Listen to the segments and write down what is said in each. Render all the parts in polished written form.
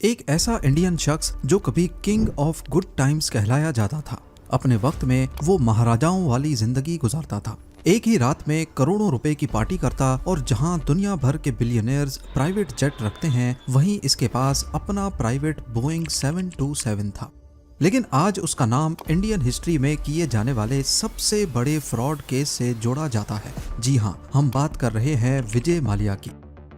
एक ऐसा इंडियन शख्स जो कभी किंग ऑफ गुड टाइम्स कहलाया जाता था। अपने वक्त में वो महाराजाओं वाली जिंदगी गुजारता था। एक ही रात में करोड़ों रुपए की पार्टी करता और जहां दुनिया भर के बिलियनियर्स प्राइवेट जेट रखते हैं, वहीं इसके पास अपना प्राइवेट बोइंग 727 था। लेकिन आज उसका नाम इंडियन हिस्ट्री में किए जाने वाले सबसे बड़े फ्रॉड केस से जोड़ा जाता है। जी हाँ, हम बात कर रहे हैं विजय माल्या की।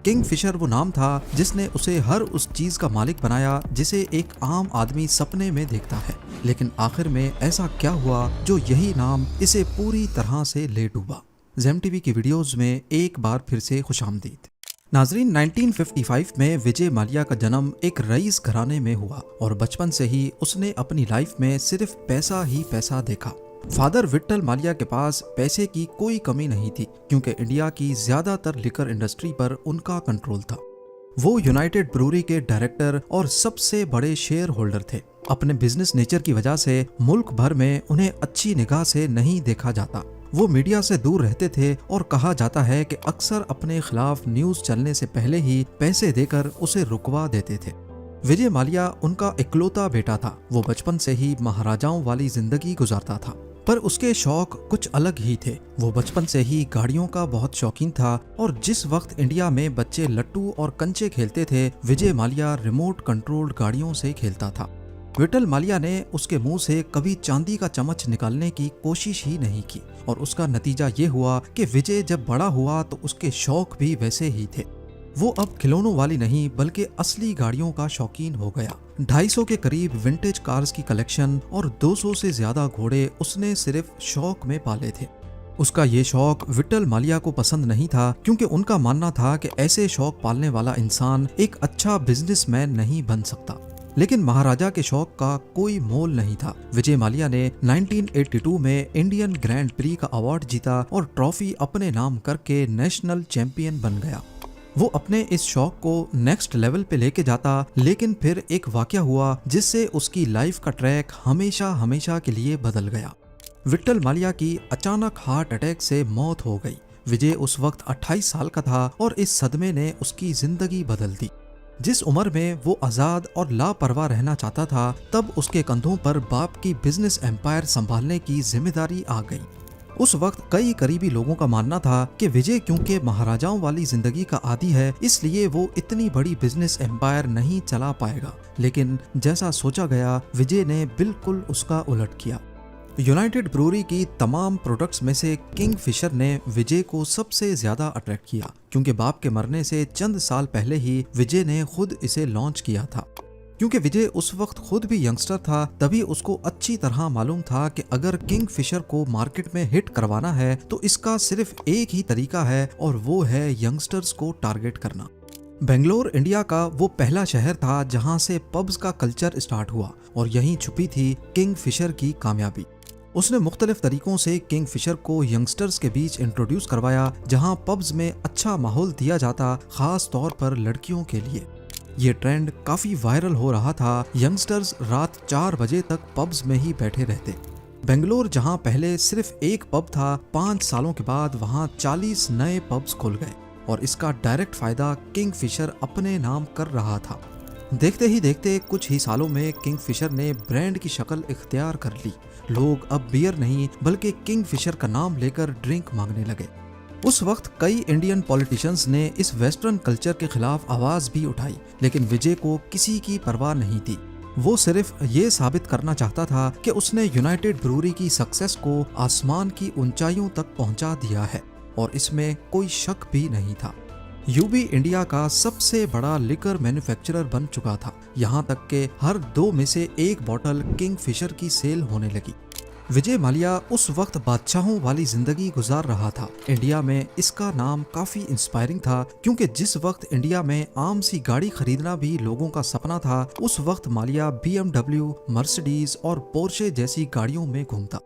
किंगफिशर वो नाम था जिसने उसे हर उस चीज का मालिक बनाया जिसे एक आम आदमी सपने में देखता है। लेकिन आखिर में ऐसा क्या हुआ जो यही नाम इसे पूरी तरह से ले डूबा। ज़ेम टीवी की वीडियोस में एक बार फिर से खुशामदीद। नाजरीन, 1955 में विजय माल्या का जन्म एक रईस घराने में हुआ और बचपन से ही उसने अपनी लाइफ में सिर्फ पैसा ही पैसा देखा। फादर विट्ठल माल्या के पास पैसे की कोई कमी नहीं थी क्योंकि इंडिया की ज्यादातर लिकर इंडस्ट्री पर उनका कंट्रोल था। वो यूनाइटेड ब्रूरी के डायरेक्टर और सबसे बड़े शेयर होल्डर थे। अपने बिजनेस नेचर की वजह से मुल्क भर में उन्हें अच्छी निगाह से नहीं देखा जाता। वो मीडिया से दूर रहते थे और कहा जाता है कि अक्सर अपने खिलाफ न्यूज चलने से पहले ही पैसे देकर उसे रुकवा देते थे। विजय माल्या उनका इकलौता बेटा था। वो बचपन से ही महाराजाओं वाली जिंदगी गुजारता था, पर उसके शौक कुछ अलग ही थे। वो बचपन से ही गाड़ियों का बहुत शौकीन था और जिस वक्त इंडिया में बच्चे लट्टू और कंचे खेलते थे, विजय माल्या रिमोट कंट्रोल्ड गाड़ियों से खेलता था। विट्ठल माल्या ने उसके मुंह से कभी चांदी का चम्मच निकालने की कोशिश ही नहीं की और उसका नतीजा ये हुआ कि विजय जब बड़ा हुआ तो उसके शौक भी वैसे ही थे। वो अब खिलौनों वाली नहीं बल्कि असली गाड़ियों का शौकीन हो गया। 250 के करीब विंटेज कार्स की कलेक्शन और 200 से ज्यादा घोड़े उसने सिर्फ शौक में पाले थे। उसका ये शौक विट्ठल माल्या को पसंद नहीं था क्योंकि उनका मानना था कि ऐसे शौक पालने वाला इंसान एक अच्छा बिजनेसमैन नहीं बन सकता। लेकिन महाराजा के शौक का कोई मोल नहीं था। विजय माल्या ने 1982 में इंडियन ग्रैंड प्री का अवार्ड जीता और ट्रॉफी अपने नाम करके नेशनल चैंपियन बन गया। वो अपने इस शौक को नेक्स्ट लेवल पे लेके जाता, लेकिन फिर एक वाकया हुआ जिससे उसकी लाइफ का ट्रैक हमेशा हमेशा के लिए बदल गया। विट्ठल माल्या की अचानक हार्ट अटैक से मौत हो गई। विजय उस वक्त 28 साल का था और इस सदमे ने उसकी जिंदगी बदल दी। जिस उम्र में वो आजाद और लापरवाह रहना चाहता था, तब उसके कंधों पर बाप की बिजनेस एम्पायर संभालने की जिम्मेदारी आ गई। उस वक्त कई करीबी लोगों का मानना था कि विजय क्योंकि महाराजाओं वाली जिंदगी का आदी है, इसलिए वो इतनी बड़ी बिजनेस एम्पायर नहीं चला पाएगा। लेकिन जैसा सोचा गया, विजय ने बिल्कुल उसका उलट किया। यूनाइटेड ब्रूरी की तमाम प्रोडक्ट्स में से किंगफिशर ने विजय को सबसे ज्यादा अट्रैक्ट किया क्योंकि बाप के मरने से चंद साल पहले ही विजय ने खुद इसे लॉन्च किया था। क्योंकि विजय उस वक्त खुद भी यंगस्टर था, तभी उसको अच्छी तरह मालूम था कि अगर किंगफिशर को मार्केट में हिट करवाना है तो इसका सिर्फ एक ही तरीका है और वो है यंगस्टर्स को टारगेट करना। बेंगलोर इंडिया का वो पहला शहर था जहां से पब्स का कल्चर स्टार्ट हुआ और यहीं छुपी थी किंगफिशर की कामयाबी। उसने मुख्तलिफ तरीकों से किंगफिशर को यंगस्टर्स के बीच इंट्रोड्यूस करवाया, जहां पब्स में अच्छा माहौल दिया जाता, खास तौर पर लड़कियों के लिए। ये ट्रेंड काफी वायरल हो रहा था। यंगस्टर्स रात 4 बजे तक पब्स में ही बैठे रहते। बेंगलोर जहां पहले सिर्फ एक पब था, 5 सालों के बाद वहां 40 नए पब्स खुल गए और इसका डायरेक्ट फायदा किंगफिशर अपने नाम कर रहा था। देखते ही देखते कुछ ही सालों में किंगफिशर ने ब्रांड की शक्ल इख्तियार कर ली। लोग अब बियर नहीं बल्कि किंगफिशर का नाम लेकर ड्रिंक मांगने लगे। उस वक्त कई इंडियन पॉलिटिशियंस ने इस वेस्टर्न कल्चर के खिलाफ आवाज भी उठाई, लेकिन विजय को किसी की परवाह नहीं थी। वो सिर्फ ये साबित करना चाहता था कि उसने यूनाइटेड ब्रूरी की सक्सेस को आसमान की ऊंचाइयों तक पहुंचा दिया है और इसमें कोई शक भी नहीं था। यूबी इंडिया का सबसे बड़ा लिकर मैन्युफैक्चरर बन चुका था, यहाँ तक कि हर 2 में से 1 बॉटल किंगफिशर की सेल होने लगी। विजय माल्या उस वक्त बादशाहों वाली जिंदगी गुजार रहा था। इंडिया में इसका नाम काफी इंस्पायरिंग था क्योंकि जिस वक्त इंडिया में आम सी गाड़ी खरीदना भी लोगों का सपना था, उस वक्त माल्या BMW, मर्सिडीज और पोर्शे जैसी गाड़ियों में घूमता।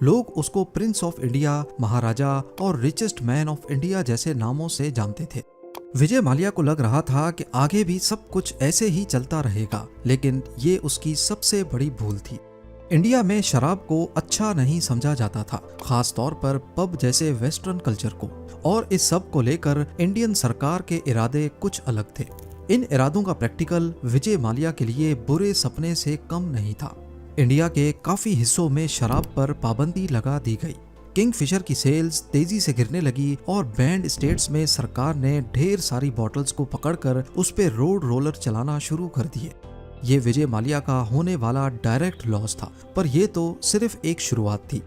लोग उसको प्रिंस ऑफ इंडिया, महाराजा और रिचेस्ट मैन ऑफ इंडिया जैसे नामों से जानते थे। विजय माल्या को लग रहा था कि आगे भी सब कुछ ऐसे ही चलता रहेगा, लेकिन ये उसकी सबसे बड़ी भूल थी। इंडिया में शराब को अच्छा नहीं समझा जाता था, खास तौर पर पब जैसे वेस्टर्न कल्चर को, और इस सब को लेकर इंडियन सरकार के इरादे कुछ अलग थे। इन इरादों का प्रैक्टिकल विजय माल्या के लिए बुरे सपने से कम नहीं था। इंडिया के काफी हिस्सों में शराब पर पाबंदी लगा दी गई। किंगफिशर की सेल्स तेजी से गिरने लगी और बैंड स्टेट्स में सरकार ने ढेर सारी बॉटल्स को पकड़कर उस पे रोड रोलर चलाना शुरू कर दिए। ये विजय माल्या का होने वाला डायरेक्ट लॉस था, पर यह तो सिर्फ एक शुरुआत थी।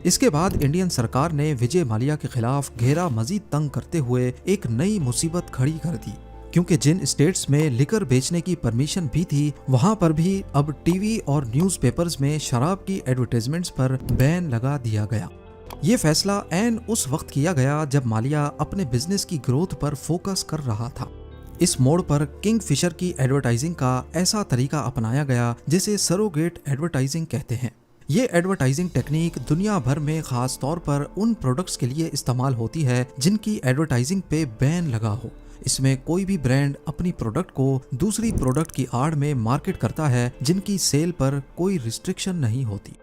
इसके बाद इंडियन सरकार ने विजय माल्या के खिलाफ घेरा मजीद तंग करते हुए एक नई मुसीबत खड़ी कर दी, क्योंकि जिन स्टेट्स में लिकर बेचने की परमिशन भी थी वहां पर भी अब टीवी और न्यूज़पेपर्स में शराब की एडवर्टाइजमेंट्स पर बैन लगा दिया गया। ये फैसला ऐन उस वक्त किया गया जब माल्या अपने बिजनेस की ग्रोथ पर फोकस कर रहा था। इस मोड़ पर किंगफिशर की एडवर्टाइजिंग का ऐसा तरीका अपनाया गया जिसे सरोगेट एडवर्टाइजिंग कहते हैं। ये एडवर्टाइजिंग टेक्निक दुनिया भर में खास तौर पर उन प्रोडक्ट्स के लिए इस्तेमाल होती है जिनकी एडवर्टाइजिंग पे बैन लगा हो। इसमें कोई भी ब्रांड अपनी प्रोडक्ट को दूसरी प्रोडक्ट की आड़ में मार्केट करता है जिनकी सेल पर कोई रिस्ट्रिक्शन नहीं होती।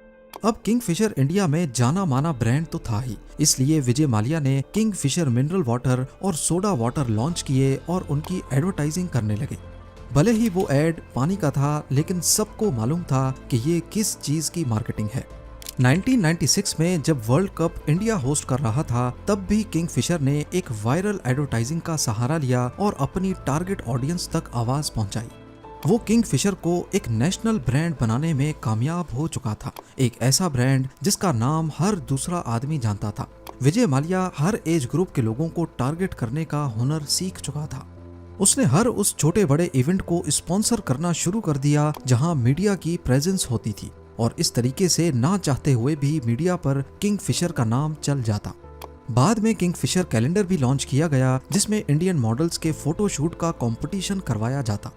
अब किंगफिशर इंडिया में जाना माना ब्रांड तो था ही, इसलिए विजय माल्या ने किंगफिशर मिनरल वाटर और सोडा वाटर लॉन्च किए और उनकी एडवर्टाइजिंग करने लगे। भले ही वो एड पानी का था, लेकिन सबको मालूम था कि ये किस चीज की मार्केटिंग है। 1996 में जब वर्ल्ड कप इंडिया होस्ट कर रहा था, तब भी किंगफिशर ने एक वायरल एडवर्टाइजिंग का सहारा लिया और अपनी टारगेट ऑडियंस तक आवाज पहुंचाई। वो किंगफिशर को एक नेशनल ब्रांड बनाने में कामयाब हो चुका था, एक ऐसा ब्रांड जिसका नाम हर दूसरा आदमी जानता था। विजय माल्या हर एज ग्रुप के लोगों को टारगेट करने का हुनर सीख चुका था। उसने हर उस छोटे बड़े इवेंट को स्पॉन्सर करना शुरू कर दिया जहां मीडिया की प्रेजेंस होती थी, और इस तरीके से ना चाहते हुए भी मीडिया पर किंगफिशर का नाम चल जाता। बाद में किंगफिशर कैलेंडर भी लॉन्च किया गया जिसमें इंडियन मॉडल्स के फोटोशूट का कंपटीशन करवाया जाता।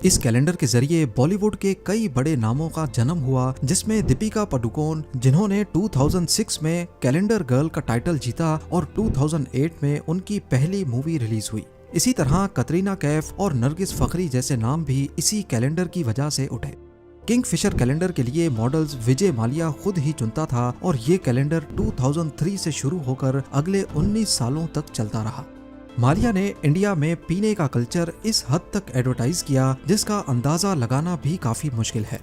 इस कैलेंडर के जरिए बॉलीवुड के कई बड़े नामों का जन्म हुआ, जिसमें दीपिका पादुकोण, जिन्होंने 2006 में कैलेंडर गर्ल का टाइटल जीता और 2008 में उनकी पहली मूवी रिलीज हुई। इसी तरह कतरीना कैफ और नरगिस फखरी जैसे नाम भी इसी कैलेंडर की वजह से उठे। किंगफिशर कैलेंडर के लिए मॉडल्स विजय माल्या खुद ही चुनता था और ये कैलेंडर 2003 से शुरू होकर अगले 19 सालों तक चलता रहा। माल्या ने इंडिया में पीने का कल्चर इस हद तक एडवर्टाइज किया जिसका अंदाजा लगाना भी काफी मुश्किल है।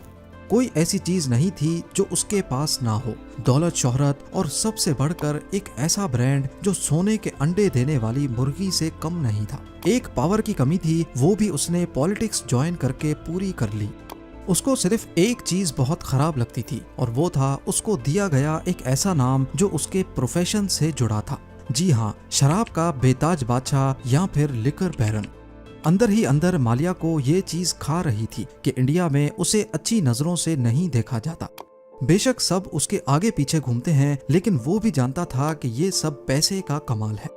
कोई ऐसी चीज नहीं थी जो उसके पास ना हो, दौलत, शोहरत और सबसे बढ़कर एक ऐसा ब्रांड जो सोने के अंडे देने वाली मुर्गी से कम नहीं था। एक पावर की कमी थी, वो भी उसने पॉलिटिक्स ज्वाइन करके पूरी कर ली। उसको सिर्फ एक चीज बहुत खराब लगती थी और वो था उसको दिया गया एक ऐसा नाम जो उसके प्रोफेशन से जुड़ा था। जी हाँ, शराब का बेताज बादशाह या फिर लिकर बैरन। अंदर ही अंदर माल्या को ये चीज खा रही थी कि इंडिया में उसे अच्छी नजरों से नहीं देखा जाता। बेशक सब उसके आगे पीछे घूमते हैं, लेकिन वो भी जानता था कि ये सब पैसे का कमाल है।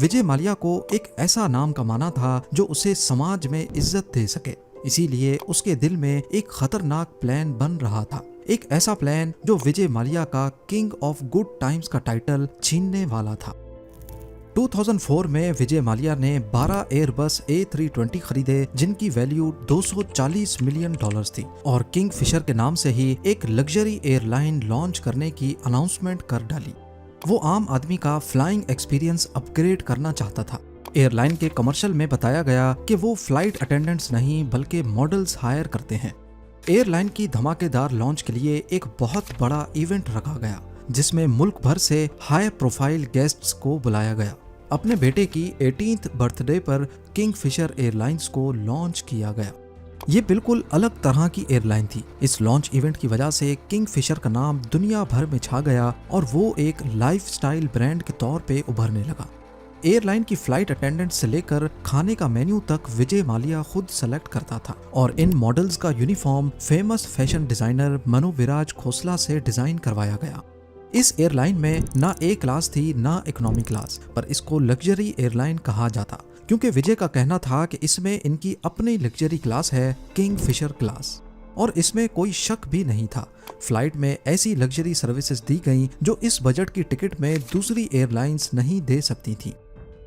विजय माल्या को एक ऐसा नाम कमाना था जो उसे समाज में इज्जत दे सके, इसीलिए उसके दिल में एक खतरनाक प्लान बन रहा था। एक ऐसा प्लान जो विजय माल्या का किंग ऑफ गुड टाइम्स का टाइटल छीनने वाला था। 2004 में विजय माल्या ने 12 एयरबस A320 खरीदे जिनकी वैल्यू $240 मिलियन थी और किंगफिशर के नाम से ही एक लग्जरी एयरलाइन लॉन्च करने की अनाउंसमेंट कर डाली। वो आम आदमी का फ्लाइंग एक्सपीरियंस अपग्रेड करना चाहता था। एयरलाइन के कमर्शियल में बताया गया कि वो फ्लाइट अटेंडेंट्स नहीं बल्कि मॉडल्स हायर करते हैं। एयरलाइन की धमाकेदार लॉन्च के लिए एक बहुत बड़ा इवेंट रखा गया जिसमें मुल्क भर से हाई प्रोफाइल गेस्ट्स को बुलाया गया। अपने बेटे की 18th बर्थडे पर किंगफिशर एयरलाइंस को लॉन्च किया गया। ये बिल्कुल अलग तरह की एयरलाइन थी। इस लॉन्च इवेंट की वजह से किंगफिशर का नाम दुनिया भर में छा गया और वो एक लाइफस्टाइल ब्रांड के तौर पे उभरने लगा। एयरलाइन की फ्लाइट अटेंडेंट से लेकर खाने का मेन्यू तक विजय माल्या खुद सेलेक्ट करता था और इन मॉडल्स का uniform famous fashion designer Manu Viraj Khosla से डिजाइन करवाया गया। इस एयरलाइन में ना ए क्लास थी ना इकोनॉमी क्लास, पर इसको लग्जरी एयरलाइन कहा जाता क्योंकि विजय का कहना था कि इसमें इनकी अपनी लग्जरी क्लास है, किंगफिशर क्लास, और इसमें कोई शक भी नहीं था। फ्लाइट में ऐसी लग्जरी सर्विसेज दी गई जो इस बजट की टिकट में दूसरी एयरलाइंस नहीं दे सकती थी।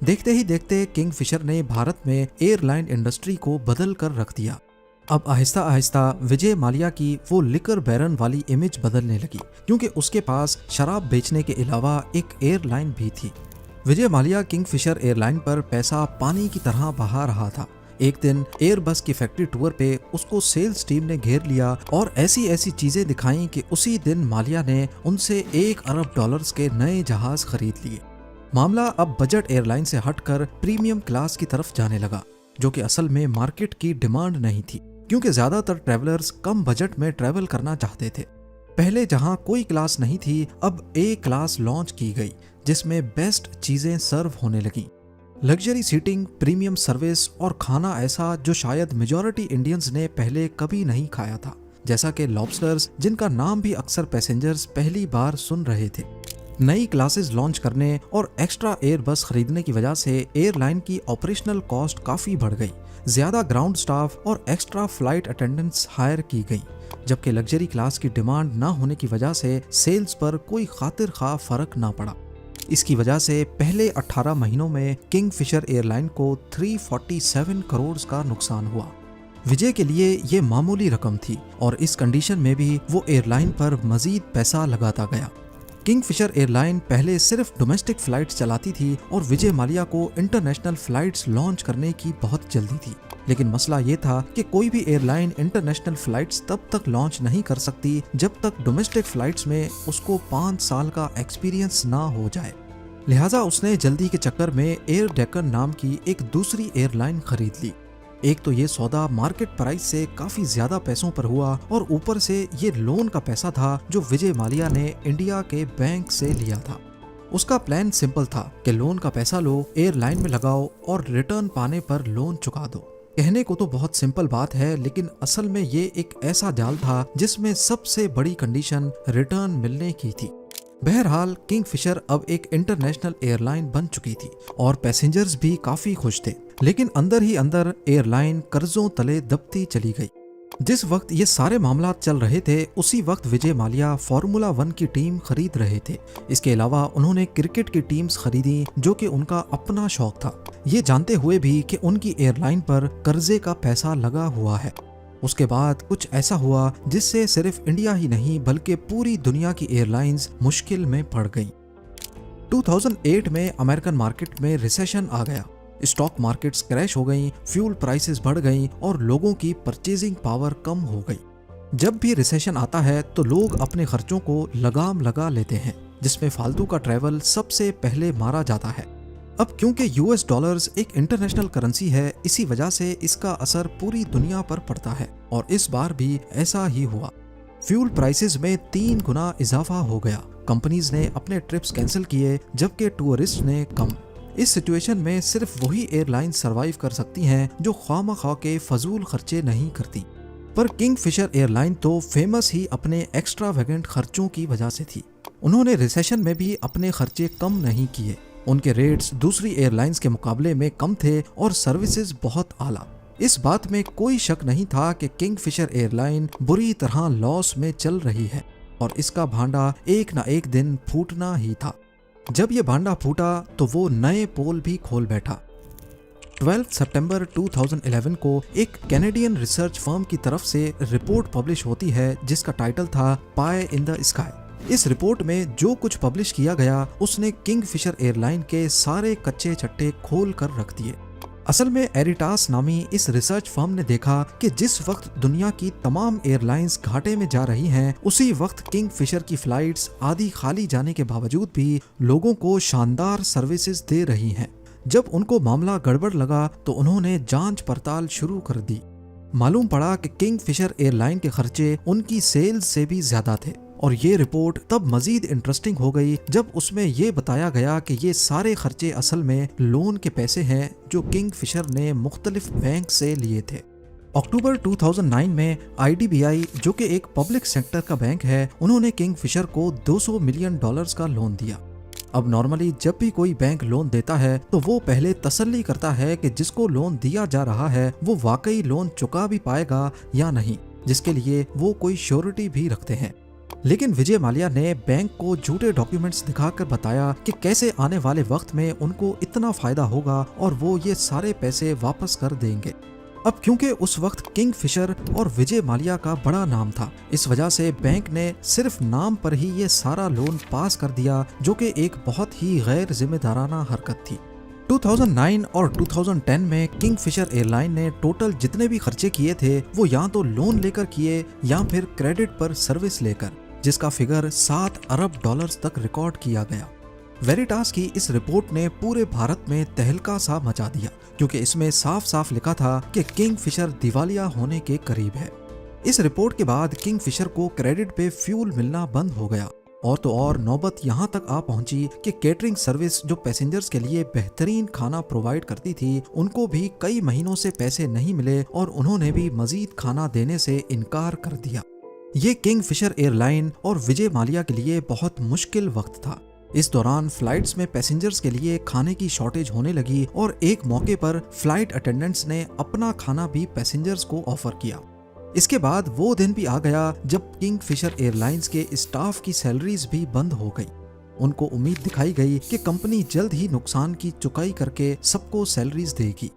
देखते ही देखते किंगफिशर ने भारत में एयरलाइन इंडस्ट्री को बदल कर रख दिया। अब आहिस्ता आहिस्ता विजय माल्या की वो लिकर बैरन वाली इमेज बदलने लगी क्योंकि उसके पास शराब बेचने के अलावा एक एयरलाइन भी थी। विजय माल्या किंगफिशर एयरलाइन पर पैसा पानी की तरह बहा रहा था। एक दिन एयरबस की फैक्ट्री टूर पे उसको सेल्स टीम ने घेर लिया और ऐसी ऐसी चीजें दिखाई कि उसी दिन मालिया ने उनसे $1 अरब के नए जहाज खरीद लिए। मामला अब बजट एयरलाइन से हटकर प्रीमियम क्लास की तरफ जाने लगा, जो कि असल में मार्केट की डिमांड नहीं थी, क्योंकि ज्यादातर ट्रैवलर्स कम बजट में ट्रैवल करना चाहते थे। पहले जहां कोई क्लास नहीं थी, अब ए क्लास लॉन्च की गई, जिसमें बेस्ट चीजें सर्व होने लगी। लग्जरी सीटिंग, प्रीमियम सर्विस और खाना ऐसा जो शायद मेजॉरिटी इंडियंस ने पहले कभी नहीं खाया था, जैसा कि लॉबस्टर्स, जिनका नाम भी अक्सर पैसेंजर्स पहली बार सुन रहे थे। नई क्लासेस लॉन्च करने और एक्स्ट्रा एयर बस खरीदने की वजह से एयरलाइन की ऑपरेशनल कॉस्ट काफी बढ़ गई। ज्यादा ग्राउंड स्टाफ और एक्स्ट्रा फ्लाइट अटेंडेंट्स हायर की गई, जबकि लग्जरी क्लास की डिमांड न होने की वजह से सेल्स पर कोई खातिर खा फर्क ना पड़ा। इसकी वजह से पहले 18 महीनों में किंगफिशर एयरलाइन को 347 करोड़ का नुकसान हुआ। विजय के लिए ये मामूली रकम थी और इस कंडीशन में भी वो एयरलाइन पर मजीद पैसा लगाता गया। किंगफिशर एयरलाइन पहले सिर्फ डोमेस्टिक फ्लाइट्स चलाती थी और विजय माल्या को इंटरनेशनल फ्लाइट्स लॉन्च करने की बहुत जल्दी थी। लेकिन मसला ये था कि कोई भी एयरलाइन इंटरनेशनल फ्लाइट्स तब तक लॉन्च नहीं कर सकती जब तक डोमेस्टिक फ्लाइट्स में उसको 5 साल का एक्सपीरियंस ना हो जाए। लिहाजा उसने जल्दी के चक्कर में एयर डेक्कन नाम की एक दूसरी एयरलाइन खरीद ली। एक तो ये सौदा मार्केट प्राइस से काफी ज्यादा पैसों पर हुआ और ऊपर से ये लोन का पैसा था जो विजय माल्या ने इंडिया के बैंक से लिया था। उसका प्लान सिंपल था कि लोन का पैसा लो, एयरलाइन में लगाओ और रिटर्न पाने पर लोन चुका दो। कहने को तो बहुत सिंपल बात है, लेकिन असल में ये एक ऐसा जाल था जिसमें सबसे बड़ी कंडीशन रिटर्न मिलने की थी। बहरहाल किंगफिशर अब एक इंटरनेशनल एयरलाइन बन चुकी थी और पैसेंजर्स भी काफी खुश थे, लेकिन अंदर ही अंदर एयरलाइन कर्जों तले दबती चली गई। जिस वक्त ये सारे मामला चल रहे थे, उसी वक्त विजय माल्या फार्मूला 1 की टीम खरीद रहे थे। इसके अलावा उन्होंने क्रिकेट की टीम्स खरीदी, जो कि उनका अपना शौक था, ये जानते हुए भी कि उनकी एयरलाइन पर कर्जे का पैसा लगा हुआ है। उसके बाद कुछ ऐसा हुआ जिससे सिर्फ इंडिया ही नहीं बल्कि पूरी दुनिया की एयरलाइंस मुश्किल में पड़ गईं। 2008 में अमेरिकन मार्केट में रिसेशन आ गया, स्टॉक मार्केट्स क्रैश हो गईं, फ्यूल प्राइसेस बढ़ गईं और लोगों की परचेजिंग पावर कम हो गई। जब भी रिसेशन आता है तो लोग अपने खर्चों को लगाम लगा लेते हैं, जिसमें फालतू का ट्रैवल सबसे पहले मारा जाता है। अब क्योंकि यूएस डॉलर्स एक इंटरनेशनल करेंसी है, इसी वजह से इसका असर पूरी दुनिया पर पड़ता है और इस बार भी ऐसा ही हुआ। फ्यूल प्राइसेस में 3 गुना इजाफा हो गया। कंपनीज ने अपने ट्रिप्स कैंसिल किए, जबकि टूरिस्ट ने कम। इस सिचुएशन में सिर्फ वही एयरलाइन सरवाइव कर सकती हैं जो ख्वामख्वाह के फजूल खर्चे नहीं करती। पर किंगफिशर एयरलाइन तो फेमस ही अपने एक्स्ट्रावेगेंट खर्चों की वजह से थी। उन्होंने रिसेशन में भी अपने खर्चे कम नहीं किए। उनके रेट्स दूसरी एयरलाइंस के मुकाबले में कम थे और सर्विसेज बहुत आला। इस बात में कोई शक नहीं था कि किंगफिशर एयरलाइन बुरी तरह लॉस में चल रही है और इसका भांडा एक ना एक दिन फूटना ही था। जब ये भांडा फूटा तो वो नए पोल भी खोल बैठा। 12 सितंबर 2011 को एक कैनेडियन रिसर्च फर्म की तरफ से रिपोर्ट पब्लिश होती है जिसका टाइटल था पाई इन द स्काई। इस रिपोर्ट में जो कुछ पब्लिश किया गया उसने किंगफिशर एयरलाइन के सारे कच्चे चट्टे खोल कर रख दिए। असल में एरिटास नामी इस रिसर्च फर्म ने देखा कि जिस वक्त दुनिया की तमाम एयरलाइंस घाटे में जा रही हैं, उसी वक्त किंगफिशर की फ्लाइट्स आधी खाली जाने के बावजूद भी लोगों को शानदार सर्विसेज दे रही हैं। जब उनको मामला गड़बड़ लगा तो उन्होंने जांच पड़ताल शुरू कर दी। मालूम पड़ा कि किंगफिशर एयरलाइन के खर्चे उनकी सेल्स से भी ज्यादा थे और ये रिपोर्ट तब मजीद इंटरेस्टिंग हो गई जब उसमें ये बताया गया कि ये सारे खर्चे असल में लोन के पैसे हैं जो किंगफिशर ने मुख्तलिफ बैंक से लिए थे। अक्टूबर 2009 में IDBI, जो कि एक पब्लिक सेक्टर का बैंक है, उन्होंने किंगफिशर को $200 मिलियन का लोन दिया। अब नॉर्मली जब भी कोई बैंक लोन देता है तो वो पहले तसल्ली करता है कि जिसको लोन दिया जा रहा है वो वाकई लोन चुका भी पाएगा या नहीं, जिसके लिए वो कोई श्योरिटी भी रखते हैं। लेकिन विजय माल्या ने बैंक को झूठे डॉक्यूमेंट्स दिखाकर बताया कि कैसे आने वाले वक्त में उनको इतना फायदा होगा और वो ये सारे पैसे वापस कर देंगे। अब क्योंकि उस वक्त किंगफिशर और विजय माल्या का बड़ा नाम था, इस वजह से बैंक ने सिर्फ नाम पर ही ये सारा लोन पास कर दिया, जो कि एक बहुत ही गैर जिम्मेदाराना हरकत थी। 2009 और 2010 में किंगफिशर एयरलाइन ने टोटल जितने भी खर्चे किए थे वो या तो लोन लेकर किए या फिर क्रेडिट पर सर्विस लेकर, जिसका फिगर 7 अरब डॉलर्स तक रिकॉर्ड किया गया। वेरिटास की इस रिपोर्ट ने पूरे भारत में तहलका सा मचा दिया, क्योंकि इसमें साफ साफ लिखा था कि किंगफिशर दिवालिया होने के करीब है। इस रिपोर्ट के बाद किंगफिशर को क्रेडिट पे फ्यूल मिलना बंद हो गया, और तो और नौबत यहाँ तक आ पहुंची कि केटरिंग सर्विस जो पैसेंजर्स के लिए बेहतरीन खाना प्रोवाइड करती थी, उनको भी कई महीनों से पैसे नहीं मिले और उन्होंने भी मजीद खाना देने से इनकार कर दिया। ये किंगफिशर एयरलाइन और विजय माल्या के लिए बहुत मुश्किल वक्त था। इस दौरान फ्लाइट्स में पैसेंजर्स के लिए खाने की शॉर्टेज होने लगी और एक मौके पर फ्लाइट अटेंडेंट्स ने अपना खाना भी पैसेंजर्स को ऑफर किया। इसके बाद वो दिन भी आ गया जब किंगफिशर एयरलाइंस के स्टाफ की सैलरीज भी बंद हो गई। उनको उम्मीद दिखाई गई कि कंपनी जल्द ही नुकसान की चुकाई करके सबको सैलरीज देगी।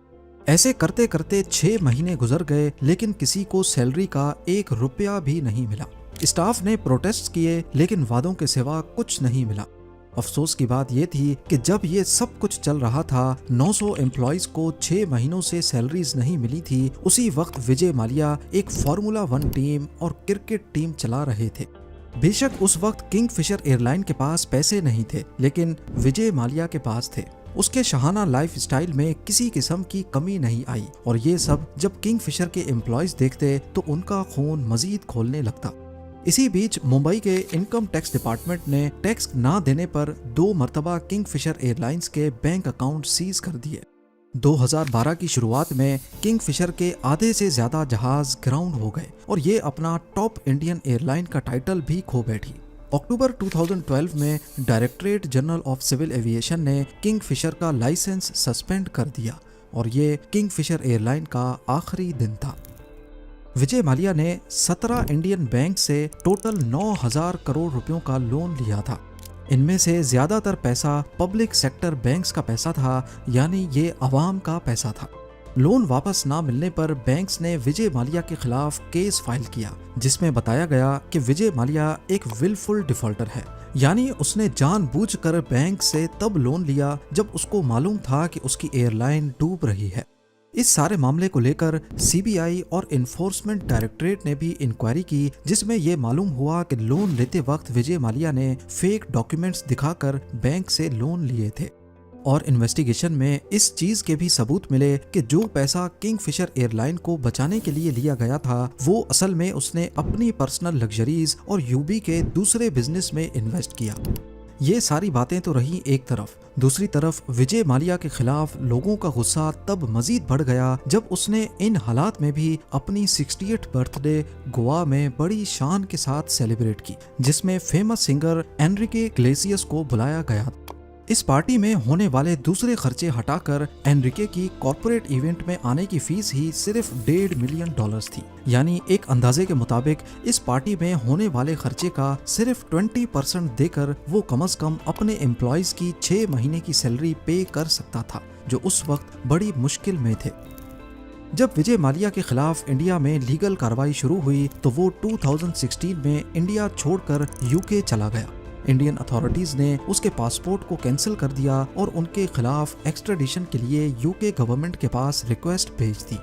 ऐसे करते करते 6 महीने गुजर गए, लेकिन किसी को सैलरी का 1 रुपया भी नहीं मिला। स्टाफ ने प्रोटेस्ट किए, लेकिन वादों के सिवा कुछ नहीं मिला। अफसोस की बात यह थी कि जब ये सब कुछ चल रहा था, 900 एम्प्लॉइज को 6 महीनों से सैलरीज नहीं मिली थी, उसी वक्त विजय माल्या एक फार्मूला 1 टीम और क्रिकेट टीम चला रहे थे। बेशक उस वक्त किंगफिशर एयरलाइन के पास पैसे नहीं थे, लेकिन विजय माल्या के पास थे। उसके शाहाना लाइफ स्टाइल में किसी किस्म की कमी नहीं आई, और ये सब जब किंगफिशर के एम्प्लॉइज देखते तो उनका खून मजीद खोलने लगता। इसी बीच मुंबई के इनकम टैक्स डिपार्टमेंट ने टैक्स ना देने पर 2 मरतबा किंगफिशर एयरलाइंस के बैंक अकाउंट सीज कर दिए। 2012 की शुरुआत में किंगफिशर के आधे से ज्यादा जहाज ग्राउंड हो गए और ये अपना टॉप इंडियन एयरलाइन का टाइटल भी खो बैठी। अक्टूबर 2012 में directorate general of civil aviation ने किंगफिशर का लाइसेंस सस्पेंड कर दिया, और ये किंगफिशर एयरलाइन का आखिरी दिन था। विजय माल्या ने 17 इंडियन बैंक से टोटल 9,000 करोड़ रुपयों का लोन लिया था। इनमें से ज्यादातर पैसा पब्लिक सेक्टर बैंक्स का पैसा था, यानी ये अवाम का पैसा था। लोन वापस ना मिलने पर बैंक्स ने विजय माल्या के खिलाफ केस फाइल किया, जिसमें बताया गया कि विजय माल्या एक विलफुल डिफॉल्टर है, यानी उसने जानबूझकर बैंक से तब लोन लिया जब उसको मालूम था कि उसकी एयरलाइन डूब रही है। इस सारे मामले को लेकर सीबीआई और इन्फोर्समेंट डायरेक्टरेट ने भी इंक्वायरी की, जिसमें यह मालूम हुआ कि लोन लेते वक्त विजय माल्या ने फेक डॉक्यूमेंट्स दिखाकर बैंक से लोन लिए थे। और इन्वेस्टिगेशन में इस चीज के भी सबूत मिले कि जो पैसा किंगफिशर एयरलाइन को बचाने के लिए लिया गया था, वो असल में उसने अपनी पर्सनल लग्जरीज और यूबी के दूसरे बिजनेस में इन्वेस्ट किया। ये सारी बातें तो रही एक तरफ, दूसरी तरफ विजय माल्या के खिलाफ लोगों का गुस्सा तब मजीद बढ़ गया जब उसने इन हालात में भी अपनी 68th बर्थडे गोवा में बड़ी शान के साथ सेलिब्रेट की, जिसमें फेमस सिंगर एनरिके इग्लेसियस को बुलाया गया। इस पार्टी में होने वाले दूसरे खर्चे हटाकर एनरिके की कॉर्पोरेट इवेंट में आने की फीस ही सिर्फ $1.5 मिलियन थी। यानी एक अंदाजे के मुताबिक इस पार्टी में होने वाले खर्चे का सिर्फ 20% देकर वो कम से कम अपने एम्प्लॉइज की 6 महीने की सैलरी पे कर सकता था, जो उस वक्त बड़ी मुश्किल में थे। जब विजय माल्या के खिलाफ इंडिया में लीगल कार्रवाई शुरू हुई तो वो 2016 में इंडिया छोड़कर यूके चला गया। इंडियन अथॉरिटीज ने उसके पासपोर्ट को कैंसिल कर दिया और उनके खिलाफ एक्स्ट्राडिशन के लिए यूके गवर्नमेंट के पास रिक्वेस्ट भेज दी।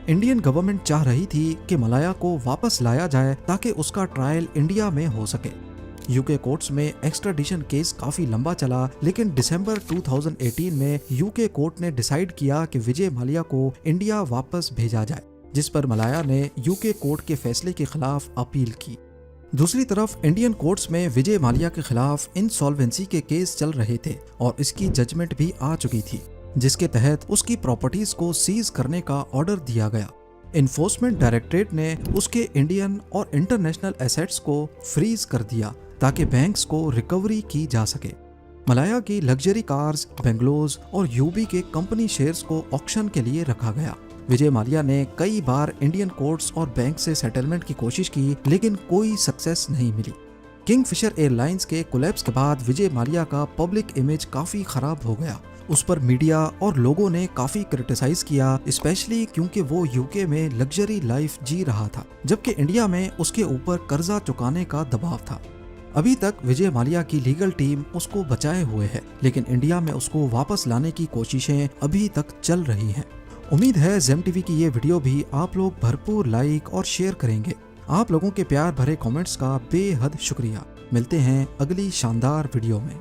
इंडियन गवर्नमेंट चाह रही थी कि मलाया को वापस लाया जाए ताकि उसका ट्रायल इंडिया में हो सके। यूके कोर्ट्स में एक्स्ट्राडिशन केस काफी लंबा चला, लेकिन दिसंबर 2018 में यूके कोर्ट ने डिसाइड किया कि विजय माल्या को इंडिया वापस भेजा जाए, जिस पर मलाया ने यूके कोर्ट के फैसले के खिलाफ अपील की। दूसरी तरफ इंडियन कोर्ट्स में विजय माल्या के खिलाफ इंसॉल्वेंसी के केस चल रहे थे और इसकी जजमेंट भी आ चुकी थी, जिसके तहत उसकी प्रॉपर्टीज को सीज करने का ऑर्डर दिया गया। इन्फोर्समेंट डायरेक्टरेट ने उसके इंडियन और इंटरनेशनल एसेट्स को फ्रीज कर दिया ताकि बैंक्स को रिकवरी की जा सके। मलाया की लग्जरी कार्स, बेंगलोज और यूबी के कंपनी शेयर्स को ऑक्शन के लिए रखा गया। विजय माल्या ने कई बार इंडियन कोर्ट्स और बैंक से सेटलमेंट की कोशिश की, लेकिन कोई सक्सेस नहीं मिली। किंगफिशर एयरलाइंस के कोलैप्स के बाद विजय माल्या का पब्लिक इमेज काफी खराब हो गया। उस पर मीडिया और लोगों ने काफी क्रिटिसाइज किया, स्पेशली क्योंकि वो यूके में लग्जरी लाइफ जी रहा था, जबकि इंडिया में उसके ऊपर कर्जा चुकाने का दबाव था। अभी तक विजय माल्या की लीगल टीम उसको बचाए हुए है, लेकिन इंडिया में उसको वापस लाने की कोशिशें अभी तक चल रही हैं। उम्मीद है जेम टीवी की ये वीडियो भी आप लोग भरपूर लाइक और शेयर करेंगे। आप लोगों के प्यार भरे कमेंट्स का बेहद शुक्रिया। मिलते हैं अगली शानदार वीडियो में।